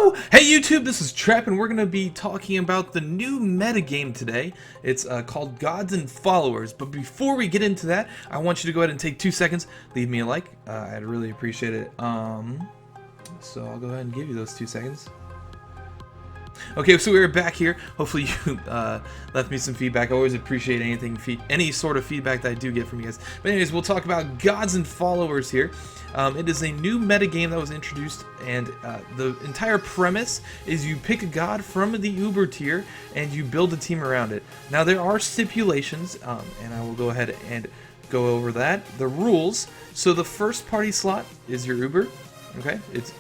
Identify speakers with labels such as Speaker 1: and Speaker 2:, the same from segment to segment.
Speaker 1: Hey YouTube, this is Trap, and we're going to be talking about the new metagame today. It's called Gods and Followers, but before we get into that, I want you to go ahead and take 2 seconds, leave me a like, I'd really appreciate it. So I'll go ahead and give you those 2 seconds. Okay, so we're back here. Hopefully you left me some feedback. I always appreciate any sort of feedback that I do get from you guys. But anyways, we'll talk about Gods and Followers here. It is a new metagame that was introduced, and the entire premise is you pick a god from the Uber tier and you build a team around it. Now there are stipulations, and I will go ahead and go over that. The rules. So the first party slot is your Uber. Okay, it's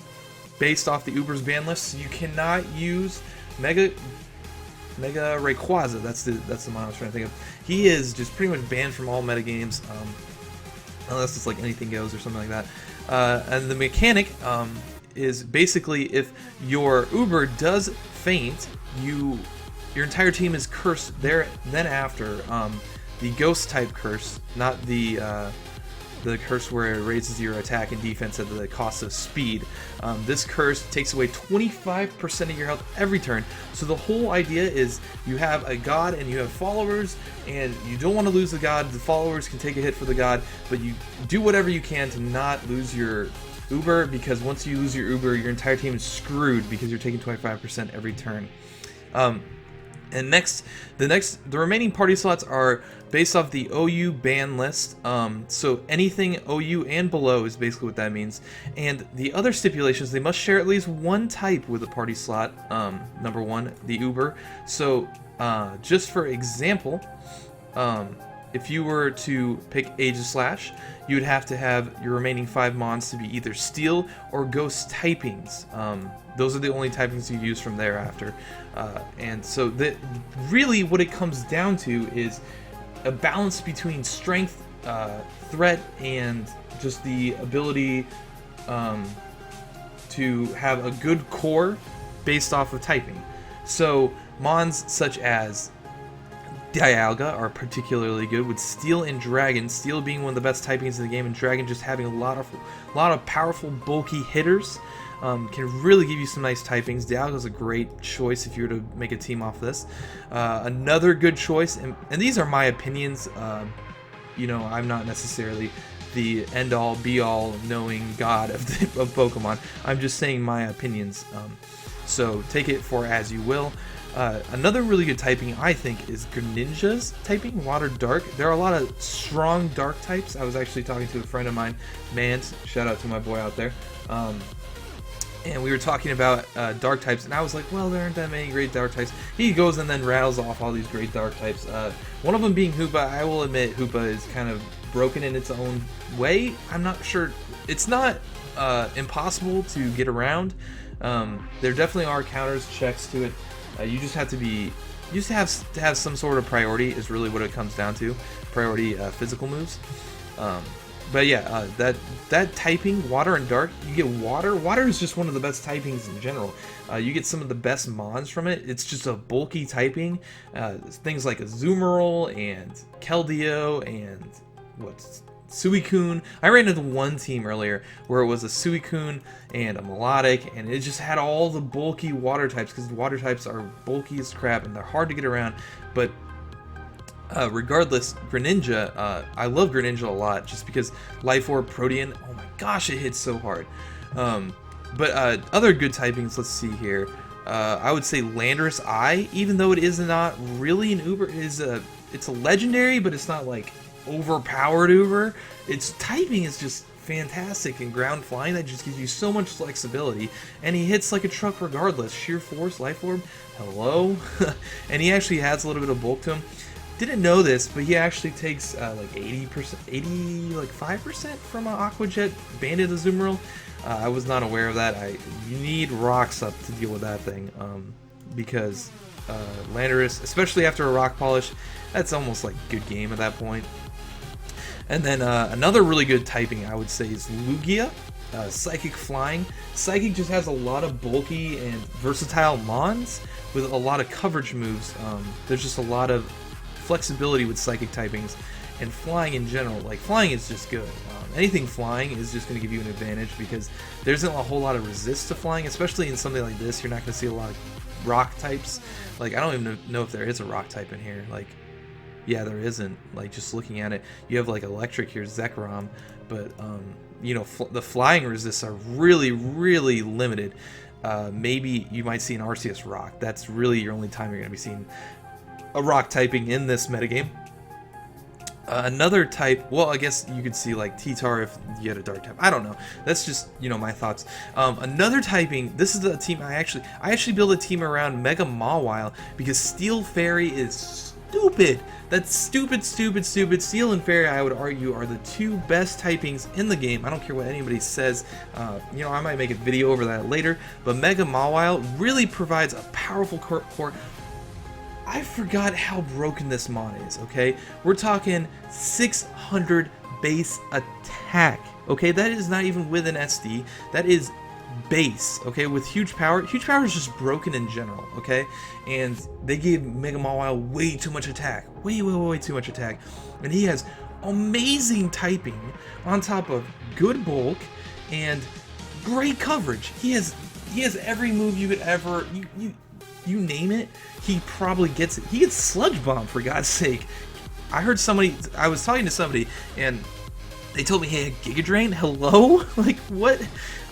Speaker 1: based off the Uber's ban list, so you cannot use Mega Rayquaza. That's the one I was trying to think of. He is just pretty much banned from all metagames, unless it's like anything goes or something like that. And the mechanic is basically if your Uber does faint, your entire team is cursed there. Then after the Ghost type curse, not the curse where it raises your attack and defense at the cost of speed. This curse takes away 25% of your health every turn. So the whole idea is you have a god and you have followers, and you don't want to lose the god. The followers can take a hit for the god, but you do whatever you can to not lose your Uber, because once you lose your Uber, your entire team is screwed because you're taking 25% every turn. And the remaining party slots are based off the OU ban list. So anything OU and below is basically what that means. And the other stipulations, they must share at least one type with a party slot. Number one, the Uber. So just for example, if you were to pick Aegislash, you would have to have your remaining 5 mons to be either Steel or Ghost typings. Those are the only typings you use from thereafter. And so really what it comes down to is a balance between strength, threat, and just the ability to have a good core based off of typing. So mons such as Dialga are particularly good with Steel and Dragon. Steel being one of the best typings in the game, and Dragon just having a lot of powerful, bulky hitters. Can really give you some nice typings. Dialga is a great choice if you were to make a team off this. Another good choice, and these are my opinions. You know, I'm not necessarily the end-all, be-all knowing god of Pokemon. I'm just saying my opinions. So take it for as you will. Another really good typing, I think, is Greninja's typing, Water Dark. There are a lot of strong dark types. I was actually talking to a friend of mine, Mans, shout out to my boy out there. And we were talking about dark types, and I was like, well, there aren't that many great dark types. He goes and then rattles off all these great dark types. One of them being Hoopa. I will admit Hoopa is kind of broken in its own way. I'm not sure. It's not impossible to get around. There definitely are counters, checks to it. You just have to have some sort of priority is really what it comes down to. Priority physical moves. But yeah, that typing, Water and Dark, you get Water. Water is just one of the best typings in general. You get some of the best mons from it. It's just a bulky typing. Things like Azumarill and Keldeo and Suicune. I ran into one team earlier where it was a Suicune and a Melodic, and it just had all the bulky water types, because the water types are bulky as crap and they're hard to get around. But regardless, Greninja, I love Greninja a lot just because Life Orb, Protean, oh my gosh, it hits so hard. But other good typings, let's see here. I would say Landorus Eye, even though it is not really an Uber, it's a legendary, but it's not like overpowered Uber. Its typing is just fantastic, and ground flying, that just gives you so much flexibility, and he hits like a truck regardless. Sheer Force, Life Orb, hello. And he actually has a little bit of bulk to him. Didn't know this, but he actually takes like 5% from an Aqua Jet Banded Azumarill. I was not aware of that. You need rocks up to deal with that thing, because Landorus, especially after a rock polish, that's almost like good game at that point. And then another really good typing, I would say, is Lugia, Psychic Flying. Psychic just has a lot of bulky and versatile mons with a lot of coverage moves. There's just a lot of flexibility with Psychic typings, and flying in general. Like, flying is just good. Anything flying is just going to give you an advantage because there isn't a whole lot of resist to flying, especially in something like this. You're not going to see a lot of rock types. Like, I don't even know if there is a rock type in here. Like, yeah, there isn't. Like, just looking at it, you have like electric here, Zekrom, but you know, the flying resists are really, really limited. Maybe you might see an Arceus rock. That's really your only time you're going to be seeing a rock typing in this metagame. Another type, well, I guess you could see like T-Tar if you had a dark type. I don't know. That's just, you know, my thoughts. Another typing, this is the team I actually built a team around Mega Mawile because Steel Fairy is stupid. That's stupid. Steel and Fairy, I would argue, are the two best typings in the game. I don't care what anybody says. You know, I might make a video over that later, but Mega Mawile really provides a powerful core. I forgot how broken this mon is, okay? We're talking 600 base attack, okay? That is not even with an SD. That is base, okay? With huge power. Huge power is just broken in general, okay? And they gave Mega Mawile way too much attack. Way too much attack. And he has amazing typing on top of good bulk and great coverage. He has every move you could ever... You name it, he probably gets it. He gets Sludge Bomb, for God's sake. I was talking to somebody, and they told me, hey, Giga Drain? Hello? Like, what?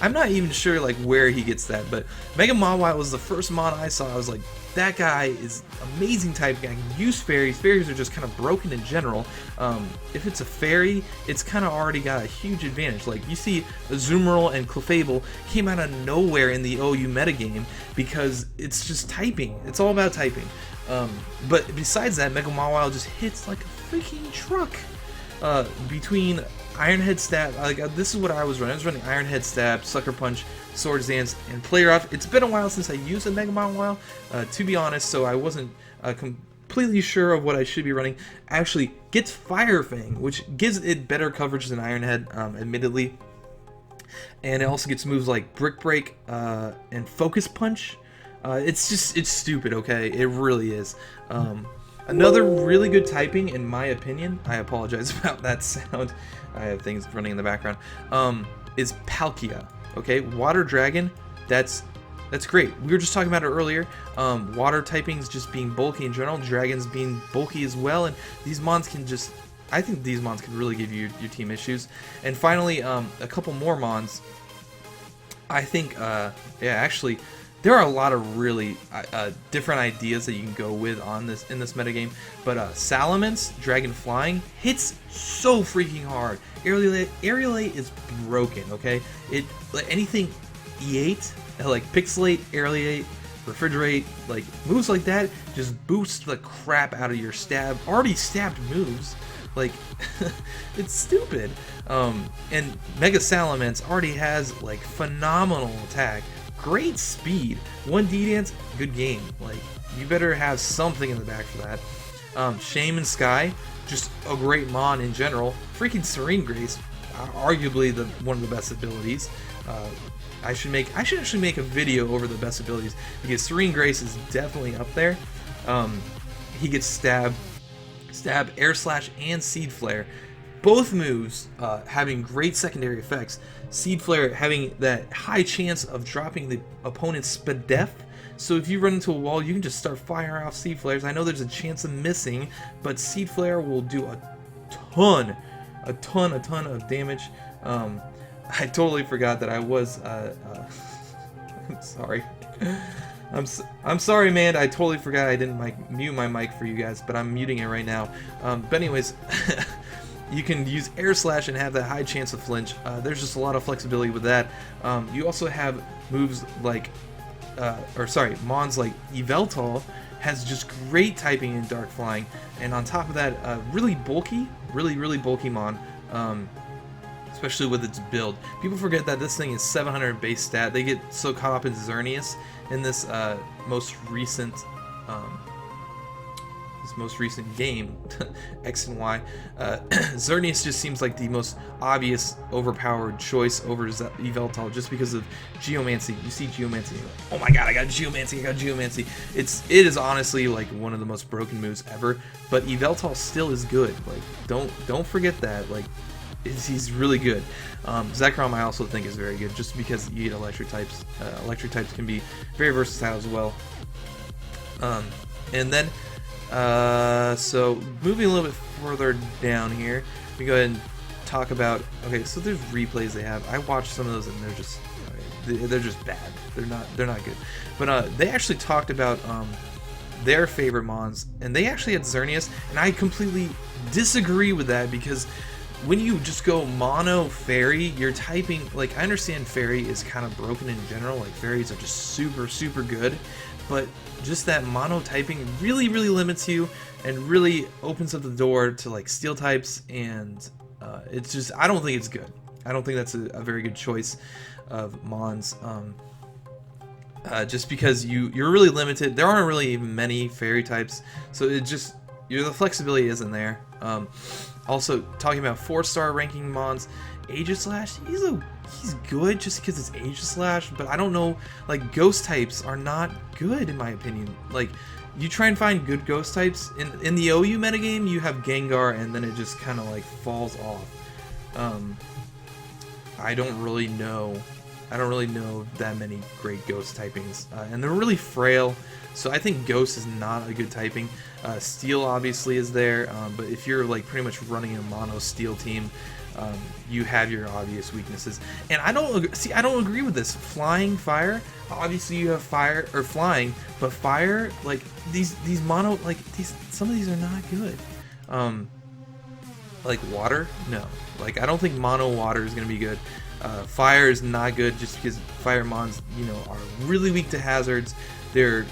Speaker 1: I'm not even sure, like, where he gets that, but Mega Mawile was the first mon I saw. I was like, that guy is amazing typing. I can use fairies. Fairies are just kind of broken in general. If it's a fairy, it's kind of already got a huge advantage. Like, you see Azumarill and Clefable came out of nowhere in the OU metagame because it's just typing. It's all about typing. But besides that, Mega Mawile just hits like a freaking truck. Between Iron Head Stab, like this is what I was running. I was running Iron Head Stab, Sucker Punch, Swords Dance, and Play Rough. It's been a while since I used a Mega Mawile, to be honest, so I wasn't completely sure of what I should be running. Actually, gets Fire Fang, which gives it better coverage than Iron Head, admittedly. And it also gets moves like Brick Break and Focus Punch. It's stupid, okay? It really is. Another really good typing, in my opinion, I apologize about that sound, I have things running in the background, is Palkia, okay? Water Dragon, that's great. We were just talking about it earlier. Water typings just being bulky in general, dragons being bulky as well, and these mons can just, I think these mons can really give you your team issues. And finally, a couple more mons. I think, yeah, actually, there are a lot of really different ideas that you can go with in this metagame, but Salamence, Dragon Flying, hits so freaking hard. Aerialate is broken, okay? It like anything E8, like Pixelate, Aerialate, Refrigerate, like moves like that just boost the crap out of your already stabbed moves. Like, it's stupid. And Mega Salamence already has like phenomenal attack. Great speed. 1D Dance, good game. Like, you better have something in the back for that. Shaman Sky, just a great mon in general. Freaking Serene Grace, arguably one of the best abilities. I should actually make a video over the best abilities because Serene Grace is definitely up there. He gets Stab, Air Slash, and Seed Flare. Both moves having great secondary effects. Seed Flare having that high chance of dropping the opponent's Spadef. So if you run into a wall, you can just start firing off Seed Flares. I know there's a chance of missing, but Seed Flare will do a ton of damage. I totally forgot that I was. I'm sorry. I'm sorry, man. I totally forgot I didn't mute my mic for you guys, but I'm muting it right now. But anyways. You can use Air Slash and have that high chance of flinch. There's just a lot of flexibility with that. You also have moves like, mons like Yveltal has just great typing in Dark Flying, and on top of that, really bulky mon, especially with its build. People forget that this thing is 700 base stat. They get so caught up in Xerneas in this most recent his most recent game, X and Y, Xerneas just seems like the most obvious overpowered choice over Yveltal just because of Geomancy. You see Geomancy, you're like, oh my god, I got Geomancy. It is honestly like one of the most broken moves ever, but Yveltal still is good. Like, don't forget that. Like, he's really good. Zekrom I also think is very good just because you get electric types. Electric types can be very versatile as well. And then, so moving a little bit further down here, we go ahead and talk about, okay, so there's replays they have. I watched some of those and they're just bad. They're not good. But they actually talked about their favorite mons, and they actually had Xerneas, and I completely disagree with that because when you just go mono fairy, you're typing, like, I understand fairy is kind of broken in general, like fairies are just super good, but just that mono typing really limits you and really opens up the door to like steel types, and it's just, I don't think it's good. I don't think that's a very good choice of mons, just because you're really limited. There aren't really even many fairy types, so it just, the flexibility isn't there. Also, talking about 4-star ranking mons, Aegislash, he's good just because it's Aegislash, but I don't know, like, ghost types are not good in my opinion. Like, you try and find good ghost types, in the OU metagame, you have Gengar, and then it just kind of, like, falls off. I don't really know that many great ghost typings, and they're really frail, so I think ghost is not a good typing. Steel obviously is there, but if you're like pretty much running a mono steel team, you have your obvious weaknesses. And I don't agree with this. Flying, fire, obviously you have fire or flying, but fire, like these mono, like some of these are not good. Like water, no. Like, I don't think mono water is gonna be good. Fire is not good just because fire mons, are really weak to hazards. They're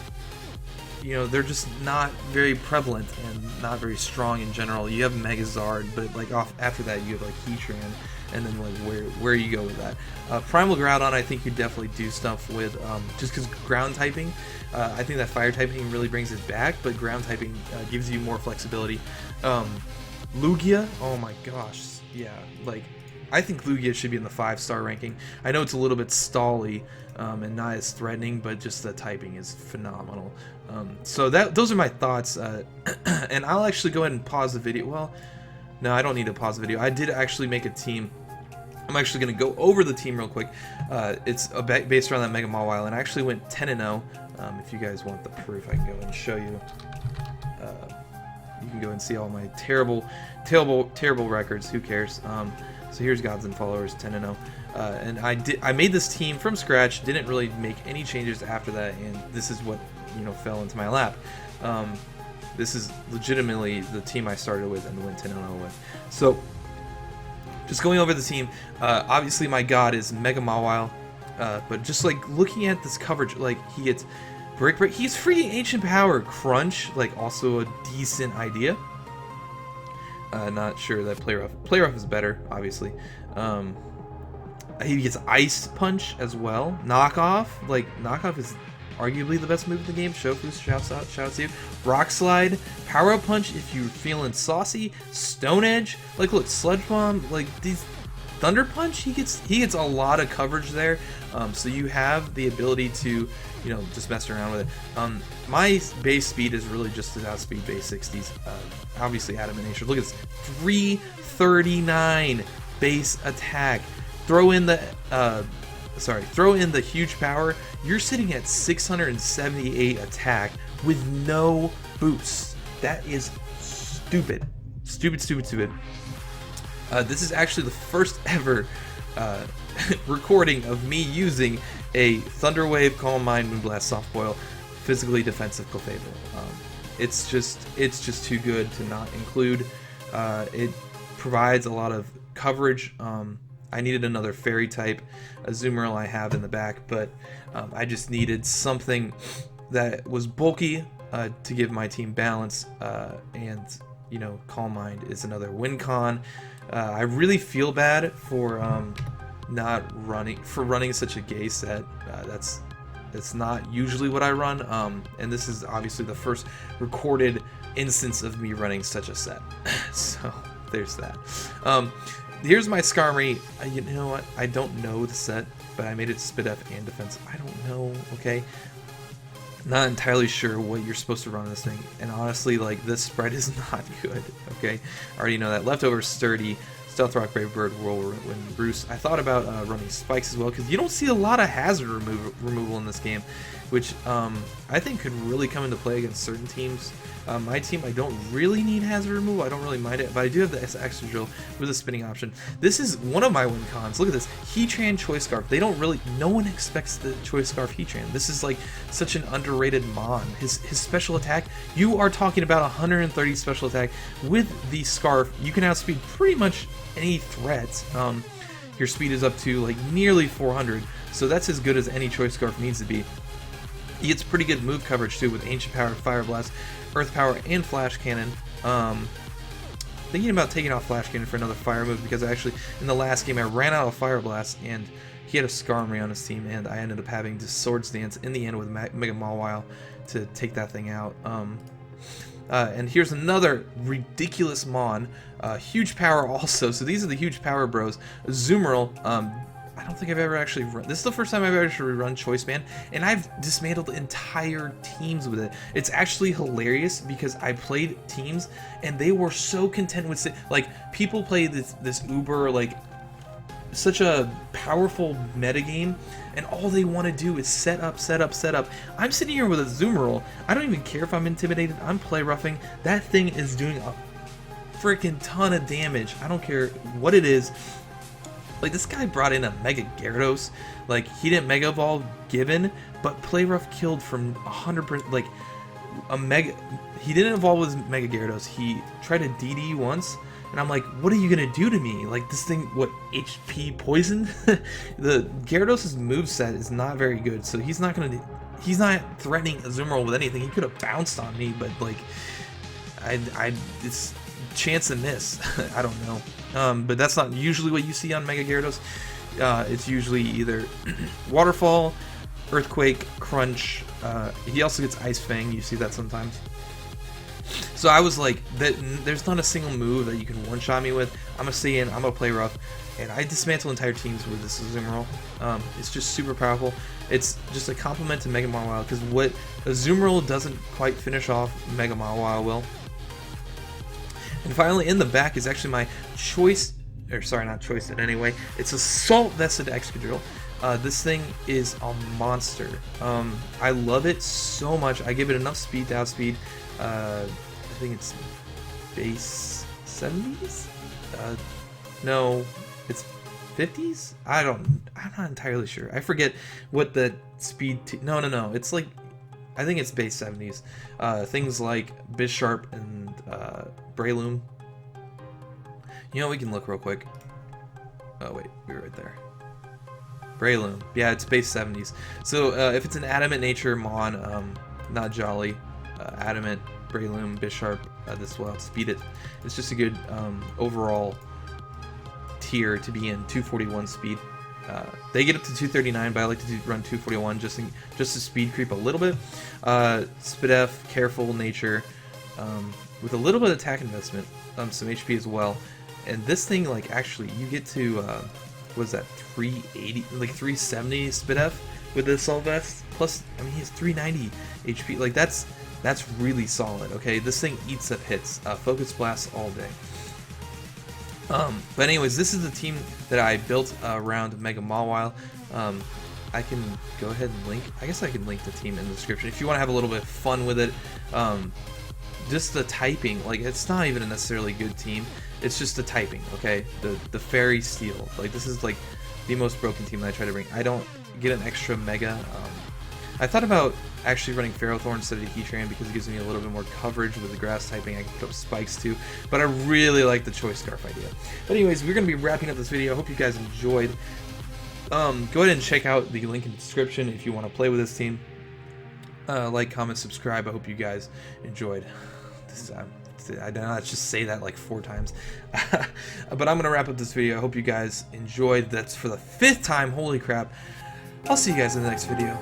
Speaker 1: just not very prevalent and not very strong in general. You have Megazard, but like after that you have like Heatran, and then like where you go with that. Primal Groudon, I think you definitely do stuff with, just because ground typing. I think that fire typing really brings it back, but ground typing gives you more flexibility. Lugia, oh my gosh, yeah, like, I think Lugia should be in the 5-star ranking. I know it's a little bit stally and not as threatening, but just the typing is phenomenal. So those are my thoughts, and I'll actually go ahead and pause the video. Well, no, I don't need to pause the video. I did actually make a team. I'm actually going to go over the team real quick. It's based around that Mega Mawile, and I actually went 10-0. If you guys want the proof, I can go and show you. You can go and see all my terrible records. Who cares? So here's Gods and Followers 10-0, and I made this team from scratch. Didn't really make any changes after that, and this is what fell into my lap. This is legitimately the team I started with and went 10-0 with. So just going over the team, obviously my god is Mega Mawile, but just like looking at this coverage, like he gets Break. He's free Ancient Power. Crunch, like, also a decent idea. Not sure that Play Rough is better, obviously. He gets Ice Punch as well. Knockoff, like, Knockoff is arguably the best move in the game. Shofu, shouts to you. Rock Slide, Power Up Punch if you're feeling saucy. Stone Edge, like, look, Sludge Bomb, like, these Thunder Punch, he gets a lot of coverage there. So you have the ability to, just mess around with it. My base speed is really just an outspeed base 60s. Obviously Adam and Nature. Look at this, 339 base attack. Throw in the huge power. You're sitting at 678 attack with no boosts. That is stupid. Stupid. This is actually the first ever recording of me using a Thunder Wave, Calm Mind, Moonblast, Soft Boil, physically defensive Clefable. It's just too good to not include. It provides a lot of coverage. I needed another fairy type. Azumarill I have in the back, but I just needed something that was bulky to give my team balance, and Calm Mind is another win con. I really feel bad for running such a gay set. It's not usually what I run, and this is obviously the first recorded instance of me running such a set. So there's that. Here's my Skarmory. You know what? I don't know the set, but I made it Spidef and defense. I don't know, okay? Not entirely sure what you're supposed to run in this thing, and honestly, like, this spread is not good, okay? I already know that. Leftover, Sturdy, Stealth Rock, Brave Bird, Whirlwind, Bruce. I thought about running Spikes as well, because you don't see a lot of hazard removal in this game, which I think could really come into play against certain teams. My team, I don't really need hazard removal. I don't really mind it, but I do have the extra drill with a spinning option. This is one of my win cons. Look at this. Heatran Choice Scarf. They don't really, no one expects the Choice Scarf Heatran. This is like such an underrated mon. His special attack, you are talking about 130 special attack. With the Scarf, you can outspeed pretty much any threat. Your speed is up to like nearly 400, so that's as good as any Choice Scarf needs to be. He gets pretty good move coverage too with Ancient Power, Fire Blast, Earth Power, and Flash Cannon. Thinking about taking off Flash Cannon for another fire move, because actually in the last game I ran out of Fire Blast and he had a Skarmory on his team, and I ended up having to Swords Dance in the end with Mega Mawile to take that thing out. And here's another ridiculous mon, huge power also. So these are the huge power bros. Zoomerl. I don't think I've ever actually run. This is the first time I've actually run Choice Band, and I've dismantled entire teams with it. It's actually hilarious because I played teams and they were so content with like people play this uber like such a powerful metagame, and all they want to do is set up, set up, set up. I'm sitting here with a Zoomerl. I don't even care if I'm intimidated. I'm play roughing. That thing is doing a freaking ton of damage. I don't care what it is. Like, this guy brought in a Mega Gyarados. Like, he didn't Mega Evolve given, but Play Rough killed from 100%. Like, a Mega. He didn't evolve with Mega Gyarados. He tried to DD once, and I'm like, what are you gonna do to me? Like, this thing, what, HP poison? The Gyarados' moveset is not very good, so he's not gonna. He's not threatening Azumarill with anything. He could have bounced on me, but like, it's chance and miss. I don't know. But that's not usually what you see on Mega Gyarados. It's usually either Waterfall, Earthquake, Crunch. He also gets Ice Fang. You see that sometimes. So I was like, there's not a single move that you can one-shot me with. I'm gonna stay in. I'm gonna play rough, and I dismantle entire teams with this Azumarill. It's just super powerful. It's just a compliment to Mega Mawile, because what Azumarill doesn't quite finish off, Mega Mawile will. And finally, in the back is actually my choice, or sorry, not choice in any way. It's a Salt Vested Excadrill. This thing is a monster. I love it so much. I give it enough speed to outspeed. I think it's base 70s? No, it's 50s? I'm not entirely sure. I forget what the speed. No. It's like, I think it's base 70s. Things like Bisharp and Breloom. You know, we can look real quick. Oh wait, we were right there. Breloom. Yeah, it's base 70s. So if it's an Adamant Nature Mon, not Jolly, Adamant, Breloom, Bisharp, this will outspeed it. It's just a good overall tier to be in. 241 speed. They get up to 239, but I like to run 241 just to speed creep a little bit. Spidef, Careful Nature, with a little bit of attack investment, some HP as well. And this thing, like, actually, you get to, what is that, 380, like 370 Spidef with the Assault Vest. Plus, I mean, he has 390 HP. Like, that's really solid, okay? This thing eats up hits. Focus Blast all day. But anyways, this is the team that I built around Mega Mawile. I can go ahead and link. I guess I can link the team in the description if you want to have a little bit of fun with it. Just the typing, like, it's not even a necessarily good team. It's just the typing, okay? The Fairy Steel. Like, this is like the most broken team that I try to bring. I don't get an extra Mega. I thought about actually running Ferrothorn instead of Heatran because it gives me a little bit more coverage with the grass typing. I can put up spikes too, but I really like the Choice Scarf idea. But anyways, we're going to be wrapping up this video. I hope you guys enjoyed. Go ahead and check out the link in the description if you want to play with this team. Like, comment, subscribe. I hope you guys enjoyed. I did not just say that like 4 times. But I'm going to wrap up this video. I hope you guys enjoyed. That's for the 5th time. Holy crap. I'll see you guys in the next video.